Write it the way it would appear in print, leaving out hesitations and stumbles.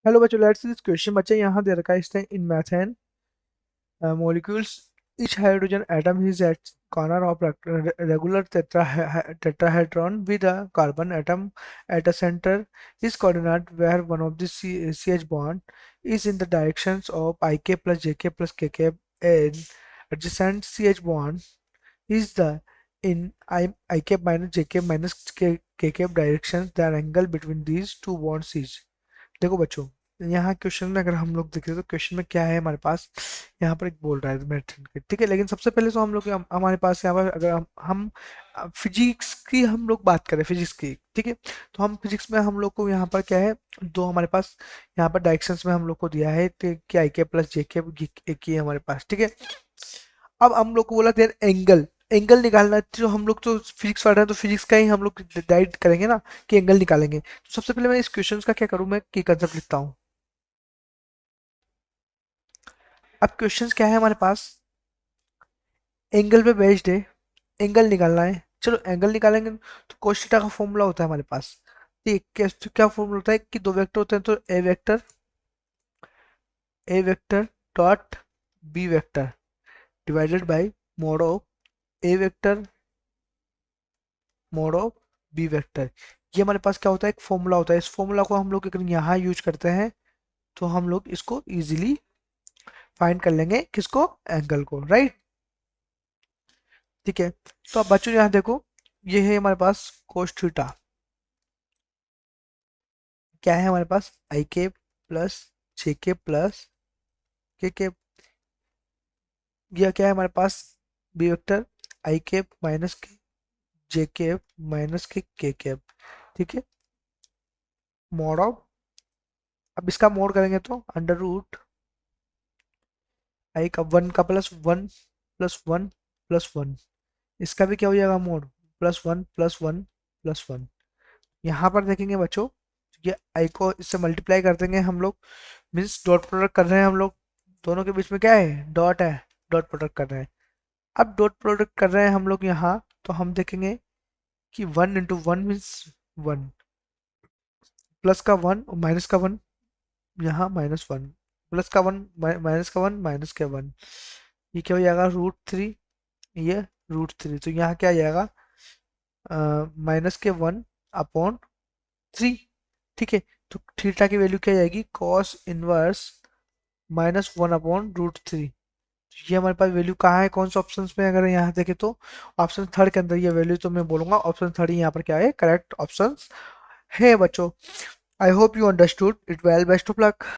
Hello बच्चों, let's see this question. बच्चे यहाँ दे रखा है इसने इन methane molecules each hydrogen atom is at corner of regular tetrahedron with a carbon atom at a center is coordinate where one of the CH bond is in the directions of ik plus jk plus kk and adjacent CH bond is the in ik minus jk minus kk directions. The angle between these two bonds is। देखो बच्चों, यहाँ question में अगर हम लोग देखें तो question में क्या है हमारे पास। यहाँ पर एक बोल रहा है मेथड के, ठीक है। लेकिन सबसे पहले तो हम लोग हमारे पास यहाँ पर अगर हम फिजिक्स की हम लोग बात करें, फिजिक्स की, ठीक है। तो हम फिजिक्स में हम लोग को यहाँ पर क्या है, दो हमारे पास यहाँ पर डायरेक्शंस में हम लोग को दिया है कि आई के प्लस जे के एक ही है हमारे पास, ठीक है। अब हम लोग को बोला देन एंगल, एंगल निकालना है। तो हम लोग तो फिजिक्स पढ़ रहे हैं तो फिजिक्स का ही हम लोग डाइट करेंगे ना कि एंगल निकालेंगे। तो सबसे पहले मैं इस क्वेश्चन का क्या करूं, मैं की कंसेप्ट लिखता हूं। अब क्वेश्चन क्या है हमारे पास, एंगल पे बेस्ड है, एंगल निकालना है। चलो एंगल निकालेंगे तो cos थीटा का फॉर्मूला होता है हमारे पास। ठीक, क्या फॉर्मूला होता है कि दो वेक्टर होते हैं तो A vector dot B vector divided by mod of A vector mod of B vector. ये हमारे पास क्या होता है, एक फॉर्मूला होता है। इस फॉर्मूला को हम लोग अगर यहाँ यूज करते हैं तो हम लोग इसको इजीली फाइंड कर लेंगे, किसको, एंगल को, राइट। ठीक है, तो अब बच्चों यहाँ देखो, ये है हमारे पास cos थीटा, क्या है हमारे पास, आई के प्लस जे के प्लस के। यह क्या है हमारे पास, बी वेक्टर आई के माइनस के जे के माइनस के कैप, ठीक है। मोड ऑफ, अब इसका मोड करेंगे तो अंडर रूट आई का वन का plus one plus one plus one, इसका भी क्या हो जाएगा mode, plus one plus one plus one. यहाँ पर देखेंगे बच्चों, ये आई को इससे मल्टीप्लाई कर देंगे हम लोग, मीन्स डॉट प्रोडक्ट कर रहे हैं हम लोग, दोनों के बीच में क्या है, डॉट है, डॉट प्रोडक्ट कर रहे हैं। अब डॉट प्रोडक्ट कर रहे हैं हम लोग यहाँ, तो हम देखेंगे कि one into one means one, plus का वन और माइनस का वन, यहाँ माइनस वन, प्लस का वन माइनस का वन माइनस का वन, ये क्या हो जाएगा, रूट थ्री, ये रूट थ्री। तो यहाँ क्या आ जाएगा, माइनस के वन अपॉन थ्री, ठीक है। तो थीटा की वैल्यू क्या आएगी, cos inverse minus one upon root three. ये हमारे पास वैल्यू कहाँ है, कौन से ऑप्शन में, अगर यहाँ देखें तो ऑप्शन थर्ड के अंदर ये वैल्यू, तो मैं बोलूंगा ऑप्शन थर्ड ही यहाँ पर क्या है, करेक्ट ऑप्शन है बच्चों। I hope you understood it well, best of luck.